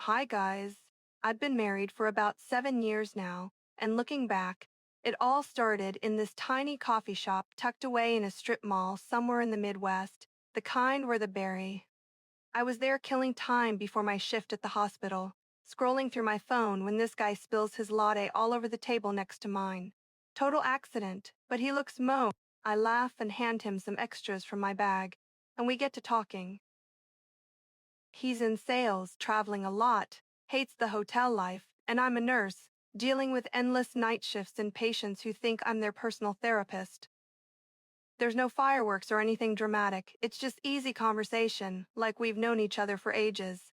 Hi, guys. I've been married for about 7 years now, and looking back, it all started in this tiny coffee shop tucked away in a strip mall somewhere in the Midwest, the kind where the berry. I was there killing time before my shift at the hospital, scrolling through my phone when this guy spills his latte all over the table next to mine. Total accident, but he looks mo. I laugh and hand him some extras from my bag, and we get to talking. He's in sales, traveling a lot, hates the hotel life, and I'm a nurse, dealing with endless night shifts and patients who think I'm their personal therapist. There's no fireworks or anything dramatic, it's just easy conversation, like we've known each other for ages.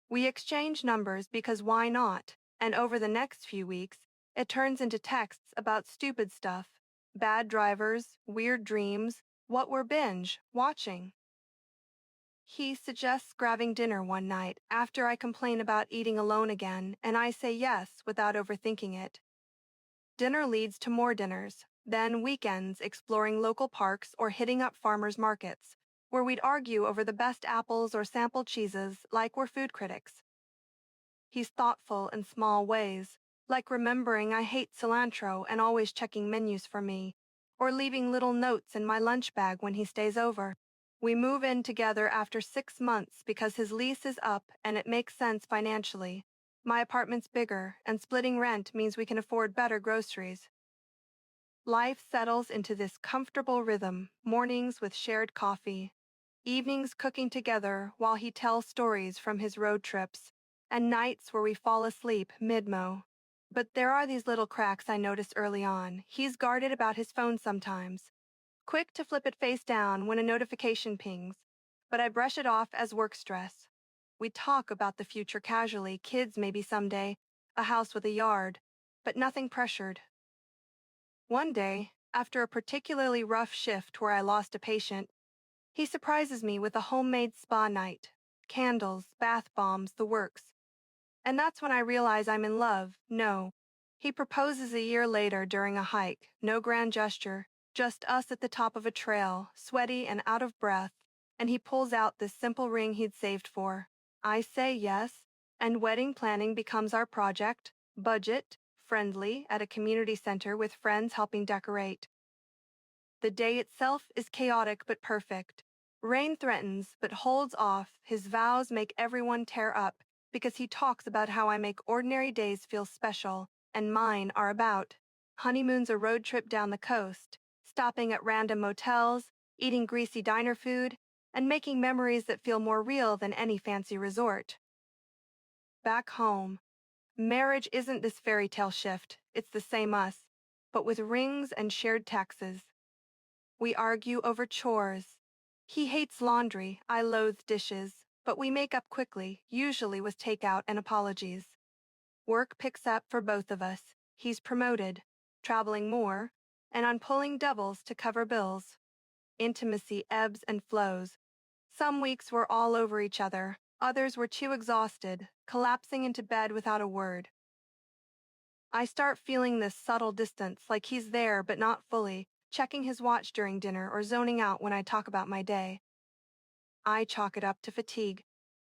We exchange numbers because why not? And over the next few weeks, it turns into texts about stupid stuff, bad drivers, weird dreams, what we're binge watching. He suggests grabbing dinner one night after I complain about eating alone again, and I say yes without overthinking it. Dinner leads to more dinners, then weekends exploring local parks or hitting up farmers markets, where we'd argue over the best apples or sample cheeses like we're food critics. He's thoughtful in small ways, like remembering I hate cilantro and always checking menus for me, or leaving little notes in my lunch bag when he stays over. We move in together after 6 months because his lease is up and it makes sense financially. My apartment's bigger, and splitting rent means we can afford better groceries. Life settles into this comfortable rhythm, mornings with shared coffee, evenings cooking together while he tells stories from his road trips, and nights where we fall asleep mid-mo. But there are these little cracks I notice early on. He's guarded about his phone sometimes, quick to flip it face down when a notification pings, but I brush it off as work stress. We talk about the future casually, kids maybe someday, a house with a yard, but nothing pressured. One day, after a particularly rough shift where I lost a patient, he surprises me with a homemade spa night, candles, bath bombs, the works. And that's when I realize I'm in love. No. He proposes a year later during a hike, no grand gesture, just us at the top of a trail, sweaty and out of breath, and he pulls out this simple ring he'd saved for. I say yes, and wedding planning becomes our project, budget, friendly, at a community center with friends helping decorate. The day itself is chaotic but perfect. Rain threatens but holds off, his vows make everyone tear up, because he talks about how I make ordinary days feel special, and mine are about. Honeymoon's a road trip down the coast, stopping at random motels, eating greasy diner food, and making memories that feel more real than any fancy resort. Back home, marriage isn't this fairy tale shift, it's the same us, but with rings and shared taxes. We argue over chores. He hates laundry, I loathe dishes, but we make up quickly, usually with takeout and apologies. Work picks up for both of us. He's promoted, traveling more, and I'm pulling doubles to cover bills. Intimacy ebbs and flows. Some weeks we're all over each other, others we're too exhausted, collapsing into bed without a word. I start feeling this subtle distance, like he's there but not fully, checking his watch during dinner or zoning out when I talk about my day. I chalk it up to fatigue.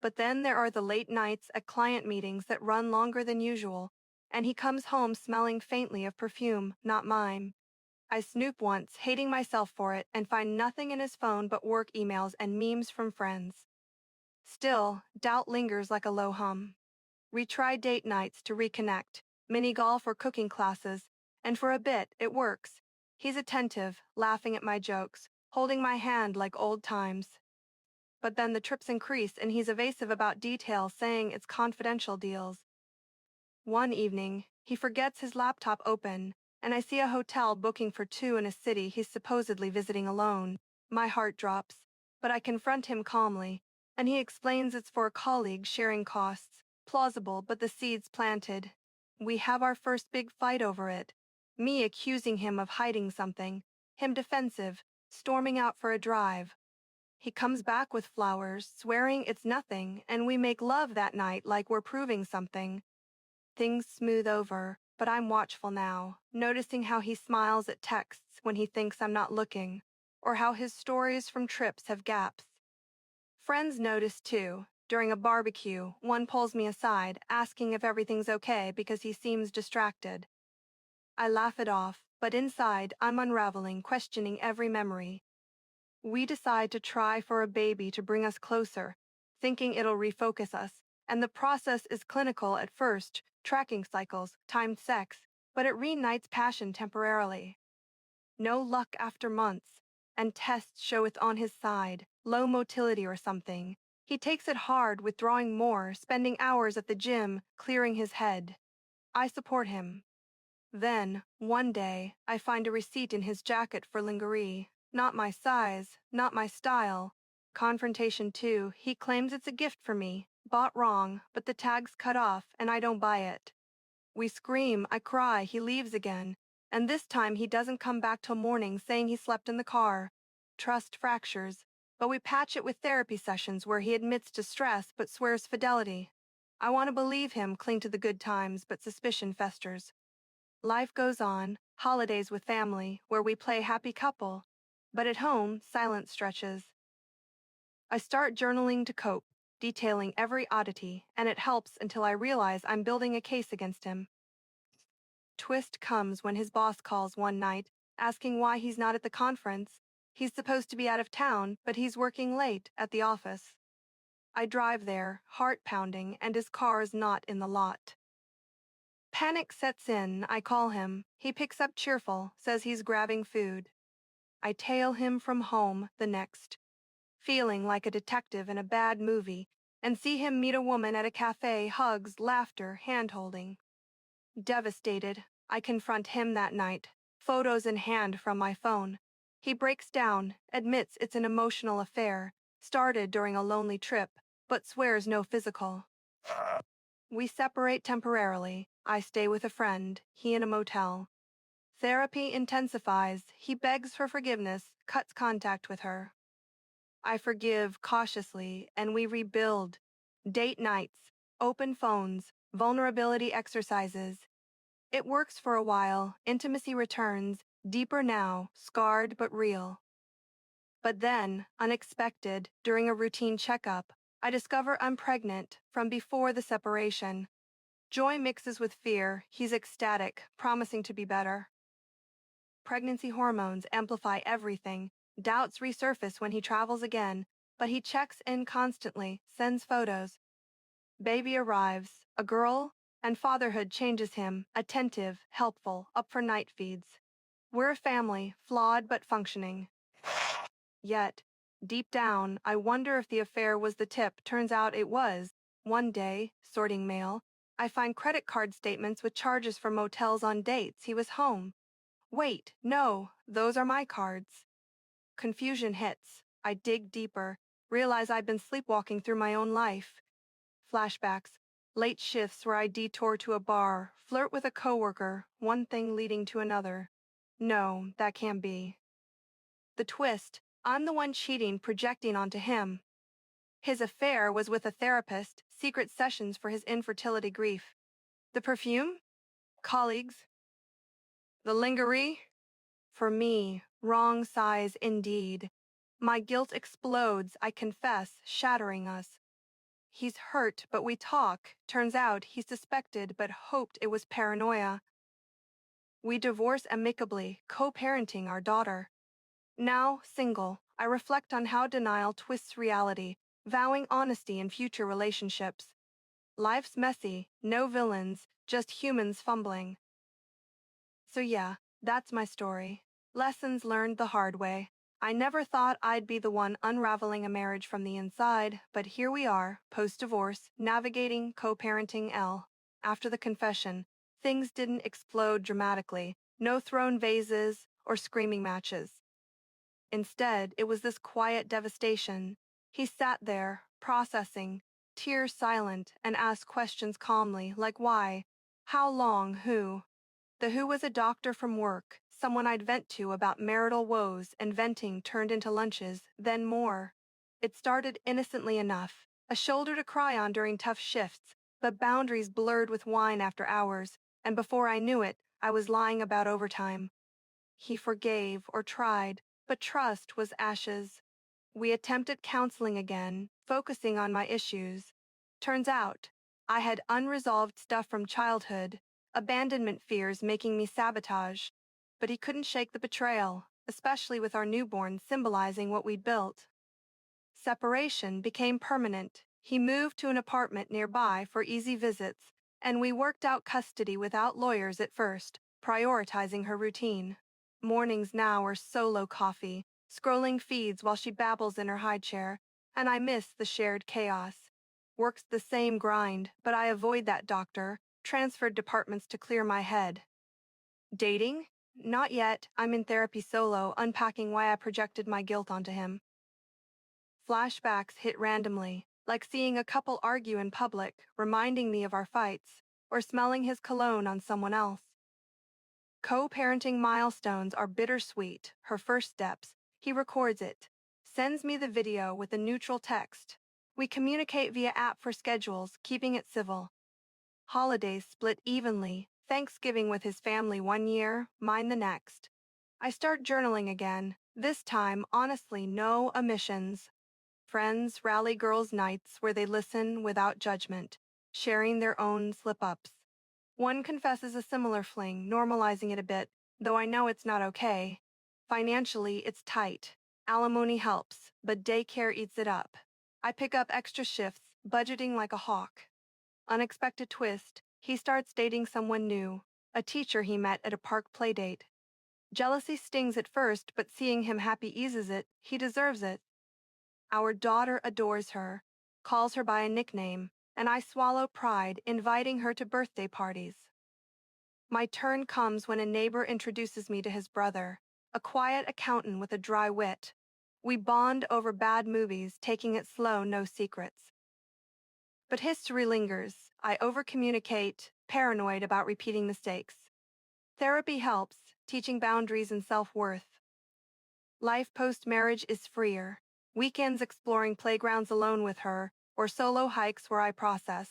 But then there are the late nights at client meetings that run longer than usual, and he comes home smelling faintly of perfume, not mine. I snoop once, hating myself for it, and find nothing in his phone but work emails and memes from friends. Still, doubt lingers like a low hum. We try date nights to reconnect, mini golf or cooking classes, and for a bit, it works. He's attentive, laughing at my jokes, holding my hand like old times. But then the trips increase and he's evasive about details, saying it's confidential deals. One evening, he forgets his laptop open, and I see a hotel booking for two in a city he's supposedly visiting alone. My heart drops, but I confront him calmly, and he explains it's for a colleague sharing costs. Plausible, but the seeds planted. We have our first big fight over it. Me accusing him of hiding something, him defensive, storming out for a drive. He comes back with flowers, swearing it's nothing, and we make love that night like we're proving something. Things smooth over, but I'm watchful now, noticing how he smiles at texts when he thinks I'm not looking, or how his stories from trips have gaps. Friends notice too, During a barbecue, one pulls me aside, asking if everything's okay because he seems distracted. I laugh it off, but inside, I'm unraveling, questioning every memory. We decide to try for a baby to bring us closer, thinking it'll refocus us, and the process is clinical at first, tracking cycles, timed sex, but it reignites passion temporarily. No luck after months, and tests show it's on his side, low motility or something. He takes it hard, withdrawing more, spending hours at the gym, clearing his head. I support him. Then, one day, I find a receipt in his jacket for lingerie. Not my size, not my style. Confrontation 2, he claims it's a gift for me. Bought wrong, but the tag's cut off, and I don't buy it. We scream, I cry, he leaves again. And this time he doesn't come back till morning, saying he slept in the car. Trust fractures, but we patch it with therapy sessions where he admits to stress but swears fidelity. I want to believe him, cling to the good times, but suspicion festers. Life goes on, holidays with family, where we play happy couple. But at home, silence stretches. I start journaling to cope, detailing every oddity, and it helps until I realize I'm building a case against him. Twist comes when his boss calls one night, asking why he's not at the conference. He's supposed to be out of town, but he's working late at the office. I drive there, heart pounding, and his car is not in the lot. Panic sets in, I call him. He picks up cheerful, says he's grabbing food. I tail him from home the next, feeling like a detective in a bad movie, and see him meet a woman at a cafe, hugs, laughter, hand-holding. Devastated, I confront him that night, photos in hand from my phone. He breaks down, admits it's an emotional affair, started during a lonely trip, but swears no physical. We separate temporarily. I stay with a friend, he in a motel. Therapy intensifies, he begs for forgiveness, cuts contact with her. I forgive cautiously, and we rebuild. Date nights, open phones, vulnerability exercises. It works for a while, intimacy returns, deeper now, scarred but real. But then, unexpected, during a routine checkup, I discover I'm pregnant from before the separation. Joy mixes with fear, he's ecstatic, promising to be better. Pregnancy hormones amplify everything. Doubts resurface when he travels again, but he checks in constantly, sends photos. Baby arrives, a girl, and fatherhood changes him, attentive, helpful, up for night feeds. We're a family, flawed but functioning. Yet, deep down, I wonder if the affair was the tip. Turns out it was. One day, sorting mail, I find credit card statements with charges for motels on dates. He was home. Wait, no, those are my cards. Confusion hits. I dig deeper, realize I've been sleepwalking through my own life. Flashbacks, late shifts where I detour to a bar, flirt with a coworker, one thing leading to another. No, that can't be. The twist, I'm the one cheating, projecting onto him. His affair was with a therapist, secret sessions for his infertility grief. The perfume? Colleagues. The lingerie? For me, wrong size indeed. My guilt explodes, I confess, shattering us. He's hurt, but we talk. Turns out he suspected but hoped it was paranoia. We divorce amicably, co-parenting our daughter. Now, single, I reflect on how denial twists reality, vowing honesty in future relationships. Life's messy, no villains, just humans fumbling. So yeah, that's my story. Lessons learned the hard way. I never thought I'd be the one unraveling a marriage from the inside, but here we are, post-divorce, navigating co-parenting L. After the confession, things didn't explode dramatically. No thrown vases or screaming matches. Instead, it was this quiet devastation. He sat there, processing, tears silent, and asked questions calmly, like why, how long, who. The who was a doctor from work, someone I'd vent to about marital woes, and venting turned into lunches, then more. It started innocently enough, a shoulder to cry on during tough shifts, but boundaries blurred with wine after hours, and before I knew it, I was lying about overtime. He forgave, or tried, but trust was ashes. We attempted counseling again, focusing on my issues. Turns out, I had unresolved stuff from childhood, abandonment fears making me sabotage. But he couldn't shake the betrayal, especially with our newborn symbolizing what we'd built. Separation became permanent. He moved to an apartment nearby for easy visits, and we worked out custody without lawyers at first, prioritizing her routine. Mornings now are solo coffee, scrolling feeds while she babbles in her high chair, and I miss the shared chaos. Work's the same grind, but I avoid that doctor, transferred departments to clear my head. Dating? Not yet. I'm in therapy solo, unpacking why I projected my guilt onto him. Flashbacks hit randomly, like seeing a couple argue in public, reminding me of our fights, or smelling his cologne on someone else. Co-parenting milestones are bittersweet, her first steps. He records it, sends me the video with a neutral text. We communicate via app for schedules, keeping it civil. Holidays split evenly, Thanksgiving with his family one year, mine the next. I start journaling again, this time, honestly, no omissions. Friends rally girls' nights where they listen without judgment, sharing their own slip-ups. One confesses a similar fling, normalizing it a bit, though I know it's not okay. Financially, it's tight. Alimony helps, but daycare eats it up. I pick up extra shifts, budgeting like a hawk. Unexpected twist, he starts dating someone new, a teacher he met at a park playdate. Jealousy stings at first, but seeing him happy eases it. He deserves it. Our daughter adores her, calls her by a nickname, and I swallow pride, inviting her to birthday parties. My turn comes when a neighbor introduces me to his brother, a quiet accountant with a dry wit. We bond over bad movies, taking it slow, no secrets. But history lingers. I overcommunicate, paranoid about repeating mistakes. Therapy helps, teaching boundaries and self-worth. Life post-marriage is freer. Weekends exploring playgrounds alone with her, or solo hikes where I process.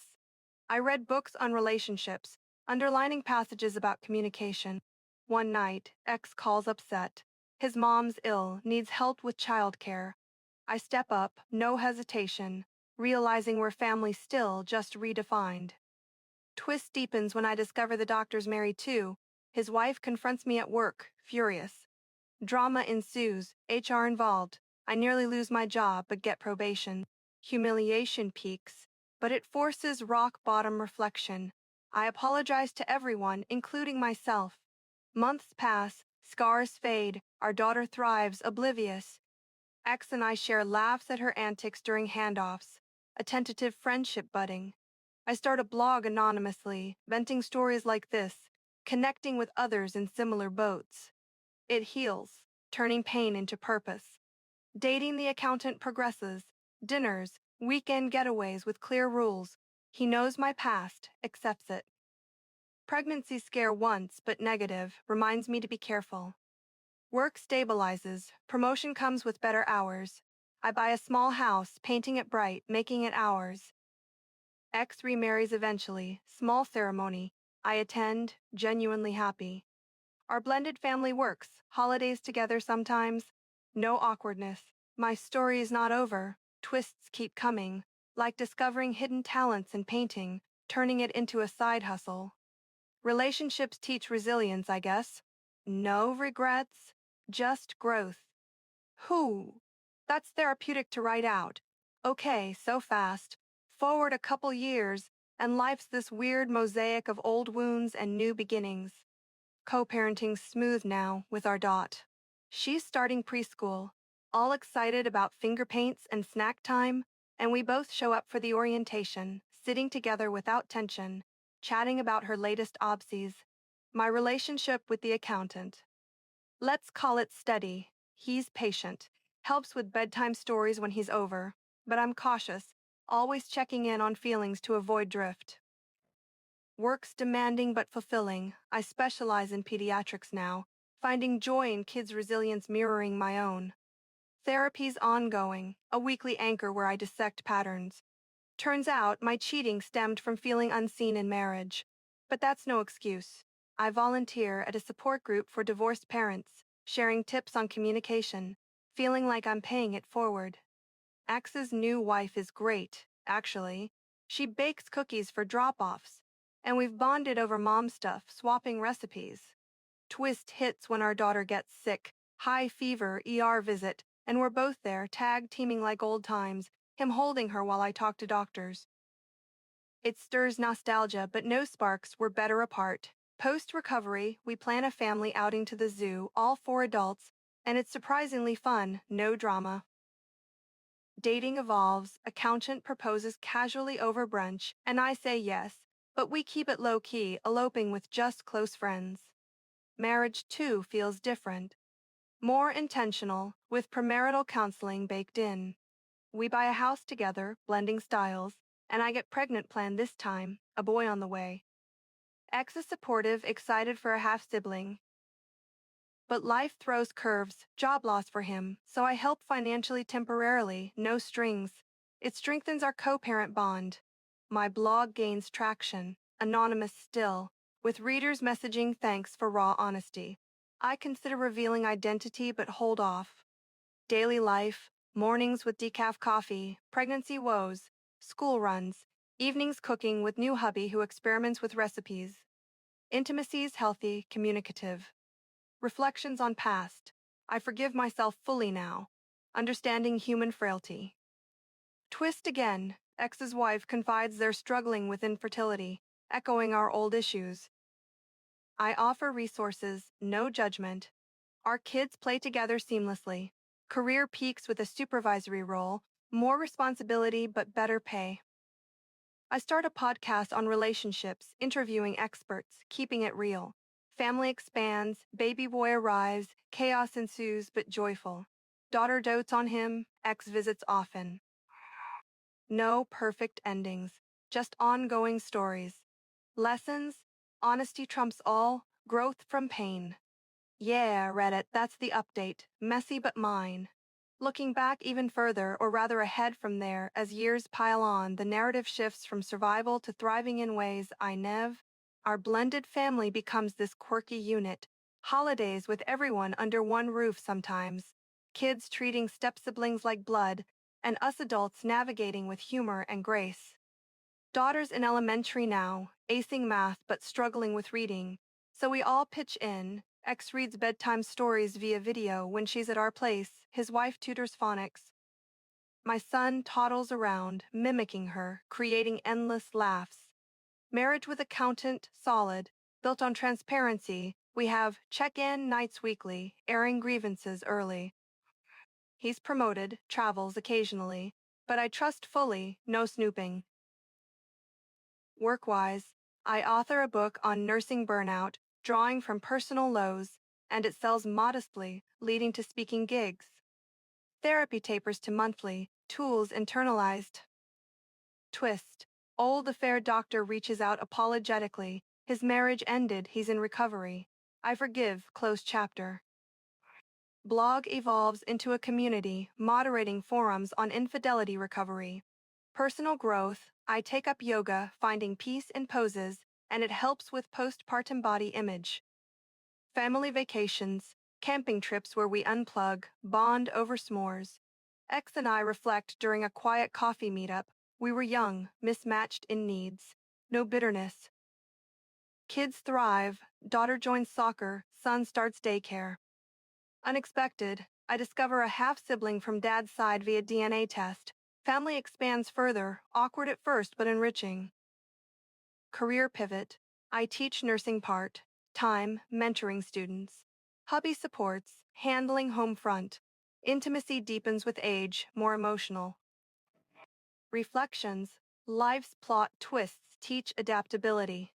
I read books on relationships, underlining passages about communication. One night, ex calls upset. His mom's ill, needs help with childcare. I step up, no hesitation, realizing we're family still, just redefined. Twist deepens when I discover the doctor's married too. His wife confronts me at work, furious. Drama ensues, HR involved. I nearly lose my job but get probation. Humiliation peaks, but it forces rock-bottom reflection. I apologize to everyone, including myself. Months pass, scars fade, our daughter thrives, oblivious. X and I share laughs at her antics during handoffs, a tentative friendship budding. I start a blog anonymously, venting stories like this, connecting with others in similar boats. It heals, turning pain into purpose. Dating the accountant progresses. Dinners, weekend getaways with clear rules. He knows my past, accepts it. Pregnancy scare once, but negative, reminds me to be careful. Work stabilizes, promotion comes with better hours. I buy a small house, painting it bright, making it ours. X remarries eventually, small ceremony. I attend, genuinely happy. Our blended family works, holidays together sometimes. No awkwardness. My story is not over. Twists keep coming, like discovering hidden talents in painting, turning it into a side hustle. Relationships teach resilience, I guess. No regrets, just growth. Whew, that's therapeutic to write out. Okay, so fast. Forward a couple years, and life's this weird mosaic of old wounds and new beginnings. Co-parenting's smooth now with our Dot. She's starting preschool, all excited about finger paints and snack time, and we both show up for the orientation, sitting together without tension, chatting about her latest obsies. My relationship with the accountant. Let's call it steady. He's patient, helps with bedtime stories when he's over, but I'm cautious, always checking in on feelings to avoid drift. Work's demanding but fulfilling. I specialize in pediatrics now, finding joy in kids' resilience mirroring my own. Therapy's ongoing, a weekly anchor where I dissect patterns. Turns out my cheating stemmed from feeling unseen in marriage. But that's no excuse. I volunteer at a support group for divorced parents, sharing tips on communication. feeling like I'm paying it forward. X's new wife is great, actually. She bakes cookies for drop-offs, and we've bonded over mom stuff, swapping recipes. Twist hits when our daughter gets sick, high fever, ER visit, and we're both there, tag teaming like old times, him holding her while I talk to doctors. It stirs nostalgia, but no sparks, we're better apart. Post-recovery, we plan a family outing to the zoo, all four adults, and it's surprisingly fun, no drama. Dating evolves, accountant proposes casually over brunch, and I say yes, but we keep it low-key, eloping with just close friends. Marriage, too, feels different. More intentional, with premarital counseling baked in. We buy a house together, blending styles, and I get pregnant planned this time, a boy on the way. X is supportive, excited for a half-sibling. But life throws curves, job loss for him, so I help financially temporarily, no strings. It strengthens our co-parent bond. My blog gains traction, anonymous still, with readers messaging thanks for raw honesty. I consider revealing identity but hold off. Daily life, mornings with decaf coffee, pregnancy woes, school runs, evenings cooking with new hubby who experiments with recipes. Intimacies healthy, communicative. Reflections on past. I forgive myself fully now. Understanding human frailty. Twist again. X's wife confides they're struggling with infertility, echoing our old issues. I offer resources, no judgment. Our kids play together seamlessly. Career peaks with a supervisory role, more responsibility but better pay. I start a podcast on relationships, interviewing experts, keeping it real. Family expands, baby boy arrives, chaos ensues but joyful. Daughter dotes on him, X visits often. No perfect endings, just ongoing stories. Lessons, honesty trumps all, growth from pain. Yeah, Reddit, that's the update, messy but mine. Looking back even further, or rather ahead from there, as years pile on, the narrative shifts from survival to thriving in ways I never. Our blended family becomes this quirky unit. Holidays with everyone under one roof sometimes. Kids treating step-siblings like blood, and us adults navigating with humor and grace. Daughter's in elementary now, acing math but struggling with reading. So we all pitch in. X reads bedtime stories via video when she's at our place. His wife tutors phonics. My son toddles around, mimicking her, creating endless laughs. Marriage with accountant, solid, built on transparency. We have check-in nights weekly, airing grievances early. He's promoted, travels occasionally, but I trust fully, no snooping. Work-wise, I author a book on nursing burnout, drawing from personal lows, and it sells modestly, leading to speaking gigs. Therapy tapers to monthly, tools internalized. Twist. Old affair doctor reaches out apologetically. His marriage ended, he's in recovery. I forgive, close chapter. Blog evolves into a community, moderating forums on infidelity recovery. Personal growth, I take up yoga, finding peace in poses, and it helps with postpartum body image. Family vacations, camping trips where we unplug, bond over s'mores. X and I reflect during a quiet coffee meetup. We were young, mismatched in needs. No bitterness. Kids thrive, daughter joins soccer, son starts daycare. Unexpected, I discover a half-sibling from dad's side via DNA test. Family expands further, awkward at first but enriching. Career pivot, I teach nursing part-time, mentoring students. Hubby supports, handling home front. Intimacy deepens with age, more emotional. Reflections, life's plot twists teach adaptability.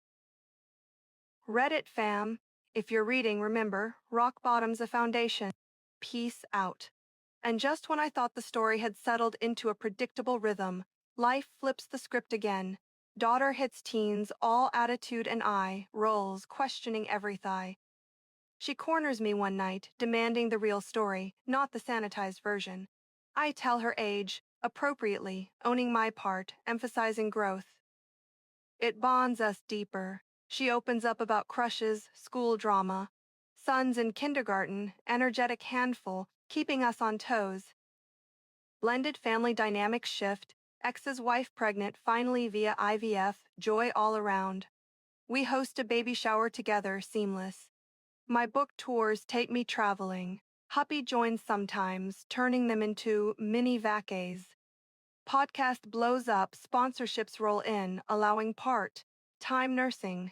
Reddit fam, if you're reading, remember, rock bottom's a foundation. Peace out. And just when I thought the story had settled into a predictable rhythm, life flips the script again. Daughter hits teens, all attitude and eye, rolls, questioning every thigh. She corners me one night, demanding the real story, not the sanitized version. I tell her age, appropriately, owning my part, emphasizing growth. It bonds us deeper. She opens up about crushes, school drama. Sons in kindergarten, energetic handful, keeping us on toes. Blended family dynamics shift, ex's wife pregnant finally via IVF, joy all around. We host a baby shower together, seamless. My book tours take me traveling. Huppy joins sometimes, turning them into mini vacays. Podcast blows up, sponsorships roll in, allowing part-time nursing.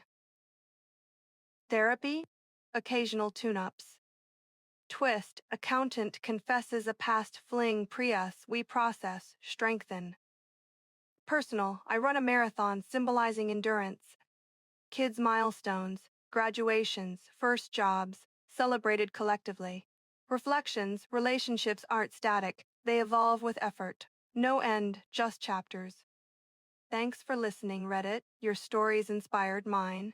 Therapy? Occasional tune-ups. Twist, accountant confesses a past fling Prius, we process, strengthen. Personal, I run a marathon symbolizing endurance. Kids' milestones, graduations, first jobs, celebrated collectively. Reflections, relationships aren't static, they evolve with effort. No end, just chapters. Thanks for listening, Reddit. Your stories inspired mine.